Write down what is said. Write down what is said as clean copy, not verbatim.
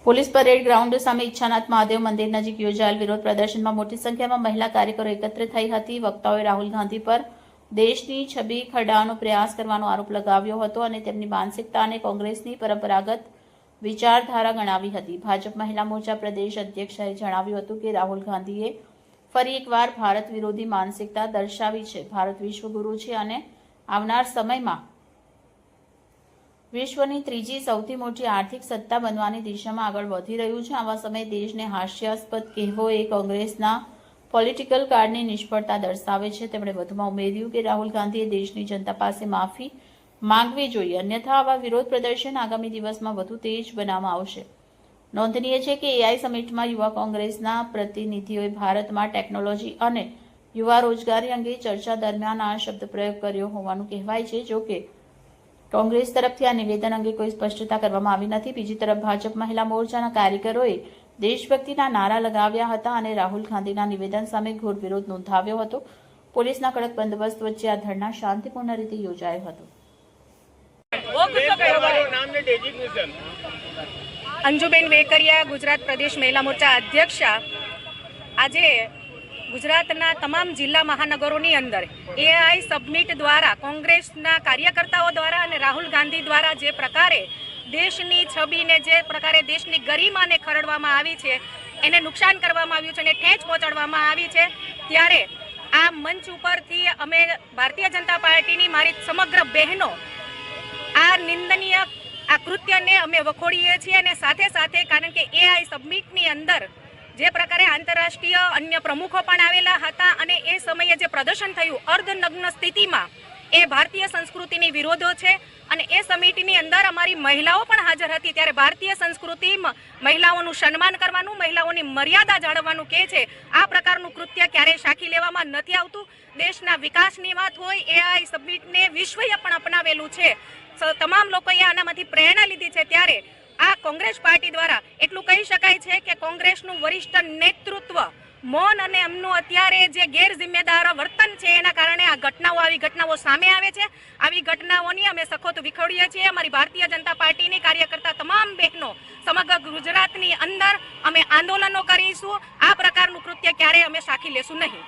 Police parade ground સામે ઈચ્છાનાથ મહાદેવ મંદિર નજીક યોજાયેલ વિરોધ પ્રદર્શનમાં મોટી સંખ્યામાં મહિલા કાર્યકરો એકત્ર થઈ હતી। વક્તાઓએ રાહુલ ગાંધી પર દેશની છબી ખરડાવવાનો પ્રયાસ કરવાનો આરોપ લગાવ્યો હતો અને તેમની માનસિકતાને કોંગ્રેસની પરંપરાગત વિચારધારા ગણાવી હતી। ભાજપ મહિલા મોરચા પ્રદેશ અધ્યક્ષાએ જણાવ્યું હતું કે રાહુલ ગાંધીએ ફરી એકવાર ભારત વિરોધી માનસિકતા દર્શાવી છે। ભારત વિશ્વગુરુ છે અને આવનાર સમયમાં વિશ્વની ત્રીજી સૌથી મોટી આર્થિક સત્તા બનવાની દિશામાં આગળ વધી રહ્યું છે। આવા સમયે દેશને હાસ્યાસ્પદ કહેવો એ કોંગ્રેસના પોલિટિકલ કાર્ડની નિષ્ફળતા દર્શાવે છે। તેમણે વધુમાં ઉમેર્યું કે રાહુલ ગાંધીએ દેશની જનતા પાસે માફી માંગવી જોઈએ, અન્યથા આવા વિરોધ પ્રદર્શન આગામી દિવસમાં વધુ તેજ બનાવવામાં આવશે। નોંધનીય છે કે એઆઈ સમિટમાં યુવા કોંગ્રેસના પ્રતિનિધિઓએ ભારતમાં ટેકનોલોજી અને યુવા રોજગારી અંગે ચર્ચા દરમિયાન આ શબ્દ પ્રયોગ કર્યો હોવાનું કહેવાય છે। જો કે કોંગ્રેસ તરફથી આ નિવેદન અંગે કોઈ સ્પષ્ટતા કરવામાં આવી નથી। બીજી તરફ ભાજપ મહિલા મોરચાના કાર્યકરોએ દેશભક્તિના નારા લગાવ્યા હતા અને રાહુલ ગાંધીના નિવેદન સામે ઘોર વિરોધ નોંધાવ્યો હતો। પોલીસના કડક બંદોબસ્ત વચ્ચે આ ધરણા શાંતિપૂર્ણ રીતે યોજાયો હતો। અંજુબેન વેકરિયા, ગુજરાત પ્રદેશ મહિલા મોરચા અધ્યક્ષા। આજે ગુજરાતના તમામ જિલ્લા મહાનગરોની અંદર એઆઈ સબમિટ દ્વારા કોંગ્રેસના કાર્યકર્તાઓ દ્વારા અને રાહુલ ગાંધી દ્વારા જે પ્રકારે દેશની છબીને, જે પ્રકારે દેશની ગરિમાને ખરડવામાં આવી છે, એને નુકસાન કરવામાં આવ્યું છે અને ઠેંચ પહોંચાડવામાં આવી છે, ત્યારે આ મંચ ઉપરથી અમે ભારતીય જનતા પાર્ટીની મારી સમગ્ર બહેનો આ નિંદનીય આ કૃત્યને અમે વખોડીએ છીએ। અને સાથે સાથે કારણ કે એઆઈ સબમિટની અંદર જે પ્રકારે આંતરરાષ્ટ્રીય અન્ય પ્રમુખો પણ આવેલા હતા અને એ સમયે જે પ્રદર્શન થયું અર્ધનગ્ન સ્થિતિમાં, એ ભારતીય સંસ્કૃતિની વિરોધો છે। અને એ સમિતિની અંદર અમારી મહિલાઓ પણ હાજર હતી, ત્યારે ભારતીય સંસ્કૃતિમાં મહિલાઓનું સન્માન કરવાનું, મહિલાઓની મર્યાદા જાળવવાનું કહે છે। આ પ્રકારનું કૃત્ય ક્યારેય સાખી લેવામાં નથી આવતું। દેશના વિકાસની વાત હોય, એઆઈ સબમિટને વિશ્વએ પણ અપનાવેલું છે, તમામ લોકોએ આનામાંથી પ્રેરણા લીધી છે। ત્યારે આ કોંગ્રેસ પાર્ટી દ્વારા એટલું કહી શકાય છે કે કોંગ્રેસનું વરિષ્ઠ નેતૃત્વ મૌન અને એમનું અત્યારે જે ગેરજિમ્મેદાર વર્તન છે એના કારણે આ ઘટનાઓ, આવી ઘટનાઓ સામે આવે છે। આવી ઘટનાઓની અમે સખત વિખોડીએ છીએ। અમારી ભારતીય જનતા પાર્ટીની કાર્યકર્તા તમામ બહેનો સમગ્ર ગુજરાતની અંદર અમે આંદોલનો કરીશું। આ પ્રકારનું કૃત્ય ક્યારેય અમે સાખી લેશું નહીં।